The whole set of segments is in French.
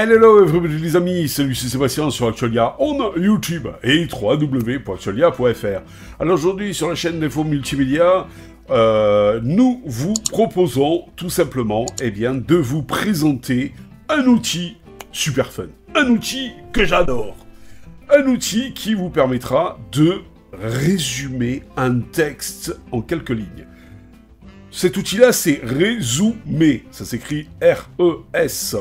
Hello everybody les amis, salut c'est Sébastien sur Actualia on YouTube et www.actualia.fr. Alors aujourd'hui sur la chaîne d'Info Multimédia, nous vous proposons tout simplement de vous présenter un outil super fun, un outil que j'adore, un outil qui vous permettra de résumer un texte en quelques lignes. Cet outil-là, c'est Resumer. Ça s'écrit R-E-S-O-O-M-E-R.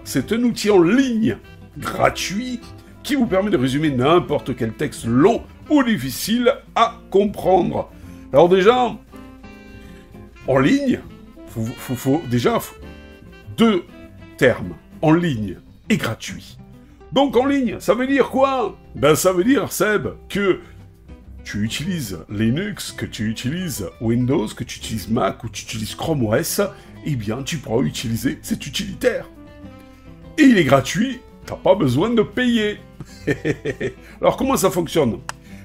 C'est un outil en ligne, gratuit, qui vous permet de résumer n'importe quel texte long ou difficile à comprendre. Alors déjà, en ligne, faut déjà deux termes. En ligne et gratuit. Donc en ligne, ça veut dire quoi? Ben ça veut dire, Seb, que tu utilises Linux, que tu utilises Windows, que tu utilises Mac ou tu utilises Chrome OS, eh bien tu pourras utiliser cet utilitaire. Et il est gratuit, t'as pas besoin de payer. Alors comment ça fonctionne?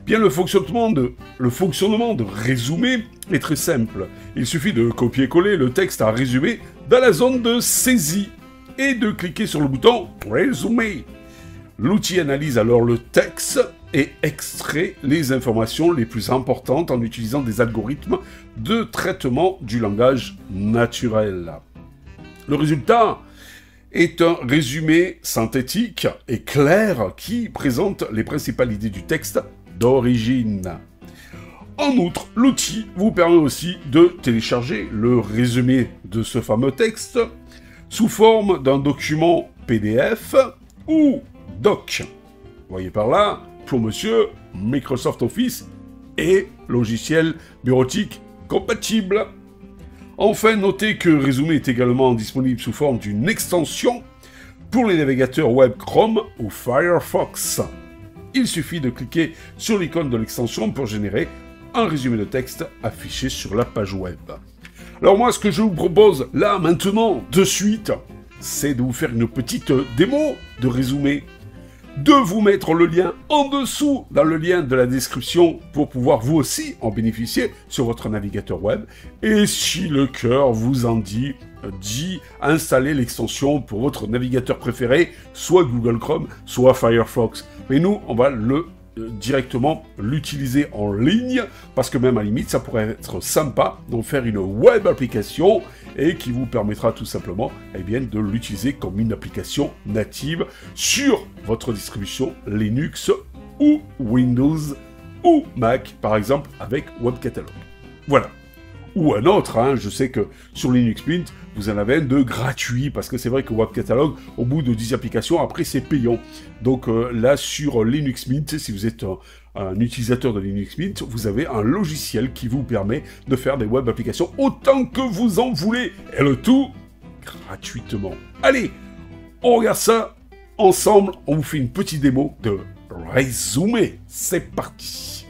Bien le fonctionnement de Resumer est très simple. Il suffit de copier-coller le texte à résumer dans la zone de saisie et de cliquer sur le bouton Resumer. L'outil analyse alors le texte et extrait les informations les plus importantes en utilisant des algorithmes de traitement du langage naturel. Le résultat est un résumé synthétique et clair qui présente les principales idées du texte d'origine. En outre, l'outil vous permet aussi de télécharger le résumé de ce fameux texte sous forme d'un document PDF ou doc. Vous voyez par là, pour monsieur, Microsoft Office et logiciel bureautique compatible. Enfin, notez que Resumer est également disponible sous forme d'une extension pour les navigateurs web Chrome ou Firefox. Il suffit de cliquer sur l'icône de l'extension pour générer un résumé de texte affiché sur la page web. Alors moi, ce que je vous propose là, maintenant, de suite, c'est de vous faire une petite démo de Resumer, de vous mettre le lien en dessous, dans le lien de la description, pour pouvoir vous aussi en bénéficier sur votre navigateur web. Et si le cœur vous en dit installer l'extension pour votre navigateur préféré, soit Google Chrome, soit Firefox. Mais nous, on va directement l'utiliser en ligne, parce que même à la limite, ça pourrait être sympa d'en faire une web application et qui vous permettra tout simplement de l'utiliser comme une application native sur votre distribution Linux ou Windows ou Mac, par exemple, avec Web Catalog. Voilà. Ou un autre, je sais que sur Linux Mint, vous en avez un de gratuit, parce que c'est vrai que Web Catalog, au bout de 10 applications, après c'est payant. Donc là, sur Linux Mint, si vous êtes un utilisateur de Linux Mint, vous avez un logiciel qui vous permet de faire des web applications autant que vous en voulez, et le tout gratuitement. Allez, on regarde ça ensemble, on vous fait une petite démo de Resumer. C'est parti.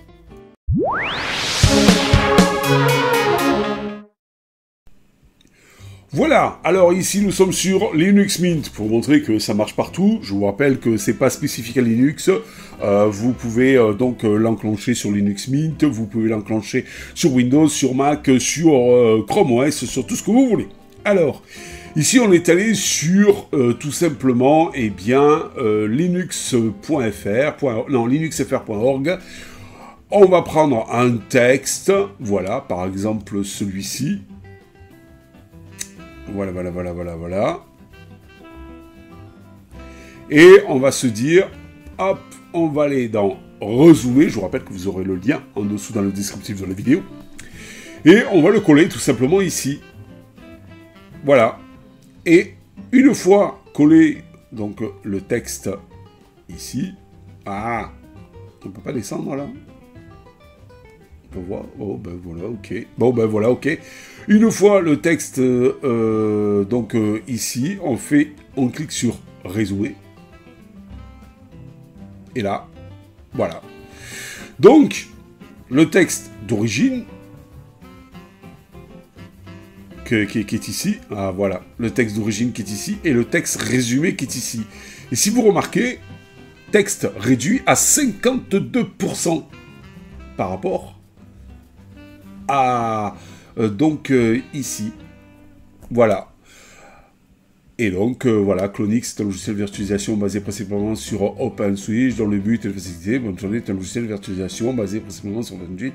Voilà, alors ici nous sommes sur Linux Mint, pour montrer que ça marche partout. Je vous rappelle que c'est pas spécifique à Linux, vous pouvez donc l'enclencher sur Linux Mint, vous pouvez l'enclencher sur Windows, sur Mac, sur Chrome OS, sur tout ce que vous voulez. Alors, ici on est allé sur tout simplement, linuxfr.org. On va prendre un texte, voilà, par exemple celui-ci. Voilà. Et on va se dire, hop, on va aller dans Resumer. Je vous rappelle que vous aurez le lien en dessous dans le descriptif de la vidéo. Et on va le coller tout simplement ici. Voilà. Et une fois collé, donc le texte ici. Ah, on peut pas descendre là. On peut voir. Oh ben voilà, ok. Bon ben voilà, ok. Une fois le texte ici, on clique sur Resumer. Et là, voilà. Donc, le texte d'origine, qui est ici, ah voilà, le texte d'origine qui est ici, et le texte résumé qui est ici. Et si vous remarquez, texte réduit à 52% par rapport à... ici. Voilà. Et donc, voilà, Clonix est un logiciel de virtualisation basé principalement sur OpenSwitch, dont le but est de faciliter, BonneJournée est un logiciel de virtualisation basé principalement sur OpenSwitch,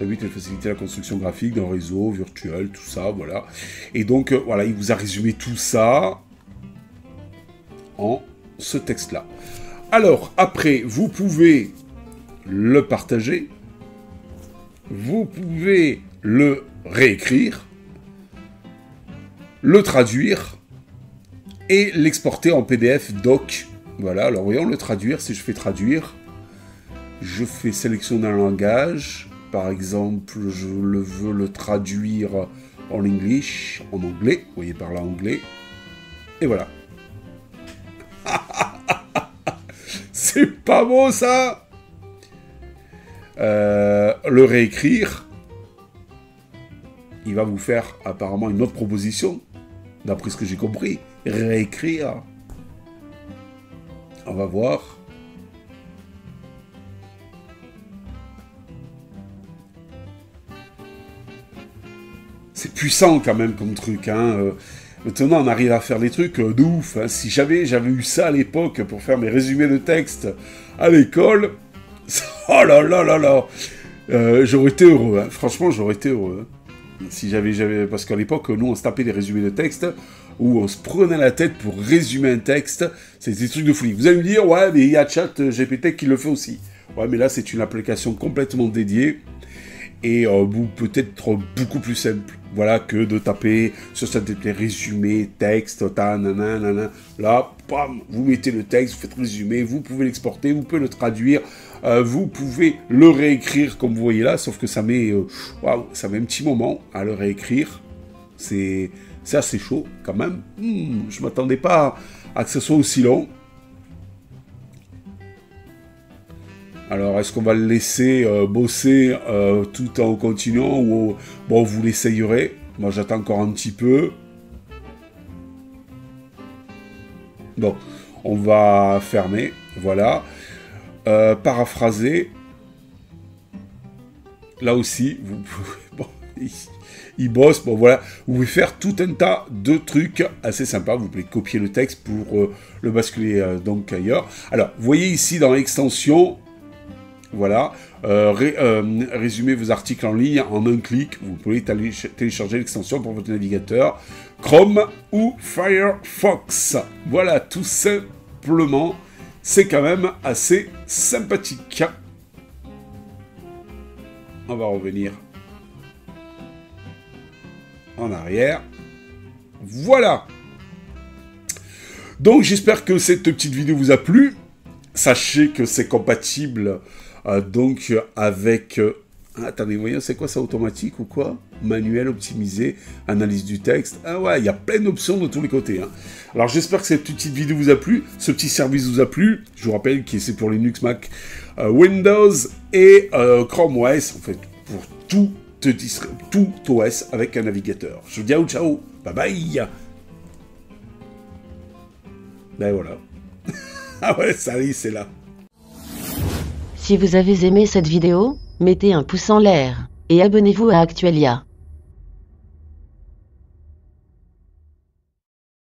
le but est de faciliter la construction graphique d'un réseau virtuel, tout ça, voilà. Et donc, voilà, il vous a résumé tout ça en ce texte-là. Alors, après, vous pouvez le partager, vous pouvez le réécrire, le traduire, et l'exporter en PDF doc. Voilà, alors voyons le traduire. Si je fais traduire, je fais sélectionner un langage. Par exemple, je veux le traduire en English, en anglais. Vous voyez par là anglais. Et voilà. C'est pas beau ça. Le réécrire, il va vous faire apparemment une autre proposition, d'après ce que j'ai compris. Réécrire. On va voir. C'est puissant quand même comme truc, hein. Maintenant, on arrive à faire des trucs de ouf. Hein. Si j'avais eu ça à l'époque pour faire mes résumés de texte à l'école, oh là là là là, j'aurais été heureux. Hein. Franchement, j'aurais été heureux. Hein. Si j'avais, parce qu'à l'époque, nous, on se tapait des résumés de texte où on se prenait la tête pour résumer un texte. C'est des trucs de folie. Vous allez me dire, ouais, mais il y a ChatGPT qui le fait aussi. Ouais, mais là, c'est une application complètement dédiée et peut-être beaucoup plus simple. Voilà, que de taper sur ChatGPT, résumé, texte, nanana. Là, bam, vous mettez le texte, vous faites résumer, vous pouvez l'exporter, vous pouvez le traduire, vous pouvez le réécrire comme vous voyez là, sauf que ça met, ça met un petit moment à le réécrire. C'est assez chaud quand même. Je m'attendais pas à que ce soit aussi long. Alors, est-ce qu'on va le laisser bosser tout en continuant ou bon, vous l'essayerez. Moi, j'attends encore un petit peu. Bon, on va fermer. Voilà. Paraphraser. Là aussi, vous pouvez... Bon, il bosse. Bon, voilà. Vous pouvez faire tout un tas de trucs assez sympas. Vous pouvez copier le texte pour le basculer donc ailleurs. Alors, vous voyez ici dans l'extension... Voilà, résumez vos articles en ligne en un clic. Vous pouvez télécharger l'extension pour votre navigateur Chrome ou Firefox. Voilà, tout simplement, c'est quand même assez sympathique. On va revenir en arrière. Voilà. Donc, j'espère que cette petite vidéo vous a plu. Sachez que c'est compatible donc avec... attendez, voyez, c'est quoi ça, automatique ou quoi? Manuel, optimisé, analyse du texte. Ah ouais, il y a plein d'options de tous les côtés. Hein. Alors j'espère que cette petite vidéo vous a plu, ce petit service vous a plu. Je vous rappelle que c'est pour Linux, Mac, Windows et Chrome OS, en fait, pour tout OS avec un navigateur. Je vous dis ciao, bye bye. Ben voilà. Ah ouais, ça y est, c'est là. Si vous avez aimé cette vidéo, mettez un pouce en l'air et abonnez-vous à Actualia.